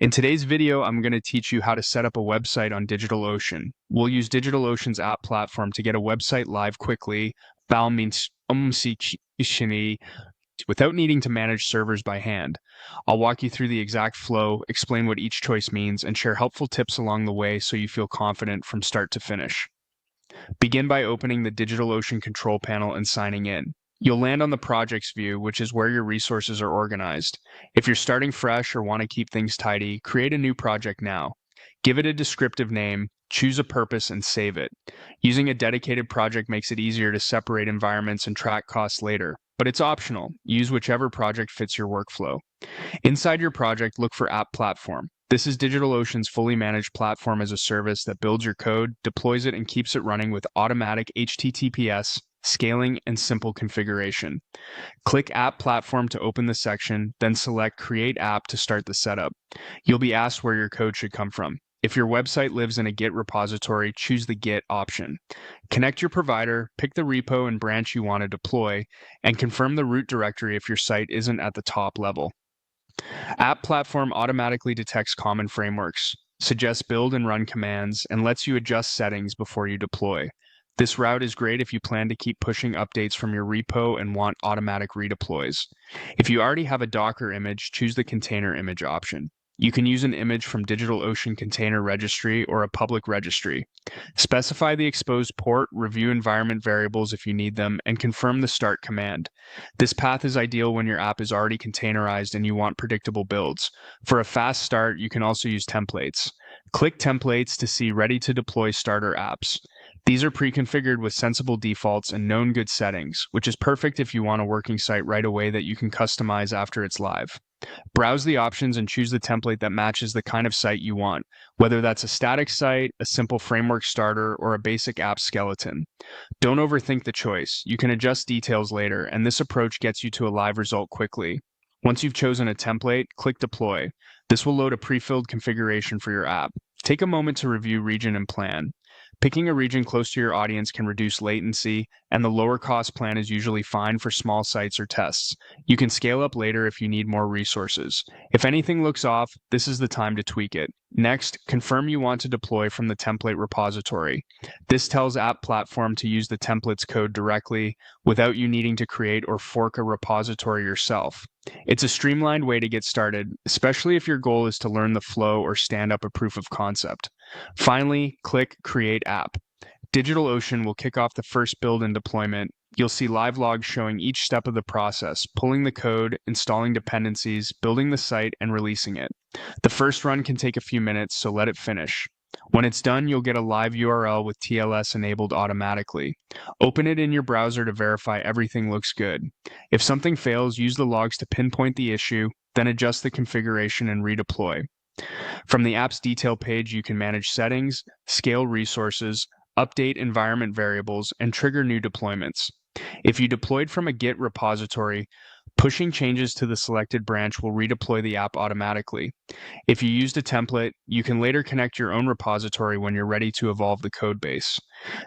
In today's video, I'm going to teach you how to set up a website on DigitalOcean. We'll use DigitalOcean's app platform to get a website live quickly, without needing to manage servers by hand. I'll walk you through the exact flow, explain what each choice means, and share helpful tips along the way so you feel confident from start to finish. Begin by opening the DigitalOcean control panel and signing in. You'll land on the projects view, which is where your resources are organized. If you're starting fresh or want to keep things tidy, create a new project now. Give it a descriptive name, choose a purpose, and save it. Using a dedicated project makes it easier to separate environments and track costs later, but it's optional. Use whichever project fits your workflow. Inside your project, look for App Platform. This is DigitalOcean's fully managed platform as a service that builds your code, deploys it, and keeps it running with automatic HTTPS, scaling, and simple configuration. Click App Platform to open the section, then select Create App to start the setup. You'll be asked where your code should come from. If your website lives in a Git repository, choose the Git option. Connect your provider, pick the repo and branch you want to deploy, and confirm the root directory if your site isn't at the top level. App Platform automatically detects common frameworks, suggests build and run commands, and lets you adjust settings before you deploy. This route is great if you plan to keep pushing updates from your repo and want automatic redeploys. If you already have a Docker image, choose the container image option. You can use an image from DigitalOcean Container Registry or a public registry. Specify the exposed port, review environment variables if you need them, and confirm the start command. This path is ideal when your app is already containerized and you want predictable builds. For a fast start, you can also use templates. Click Templates to see ready to deploy starter apps. These are pre-configured with sensible defaults and known good settings, which is perfect if you want a working site right away that you can customize after it's live. Browse the options and choose the template that matches the kind of site you want, whether that's a static site, a simple framework starter, or a basic app skeleton. Don't overthink the choice. You can adjust details later, and this approach gets you to a live result quickly. Once you've chosen a template, click Deploy. This will load a pre-filled configuration for your app. Take a moment to review region and plan. Picking a region close to your audience can reduce latency, and the lower cost plan is usually fine for small sites or tests. You can scale up later if you need more resources. If anything looks off, this is the time to tweak it. Next, confirm you want to deploy from the template repository. This tells App Platform to use the template's code directly without you needing to create or fork a repository yourself. It's a streamlined way to get started, especially if your goal is to learn the flow or stand up a proof of concept. Finally, click Create App. DigitalOcean will kick off the first build and deployment. You'll see live logs showing each step of the process, pulling the code, installing dependencies, building the site, and releasing it. The first run can take a few minutes, so let it finish. When it's done, you'll get a live URL with TLS enabled automatically. Open it in your browser to verify everything looks good. If something fails, use the logs to pinpoint the issue, then adjust the configuration and redeploy. From the app's detail page, you can manage settings, scale resources, update environment variables, and trigger new deployments. If you deployed from a Git repository, pushing changes to the selected branch will redeploy the app automatically. If you used a template, you can later connect your own repository when you're ready to evolve the code base.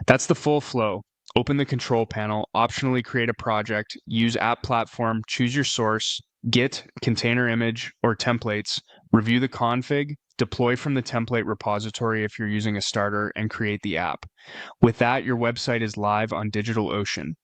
That's the full flow. Open the control panel, optionally create a project, use App Platform, choose your source, Git, container image, or templates, review the config, deploy from the template repository if you're using a starter, and create the app. With that, your website is live on DigitalOcean.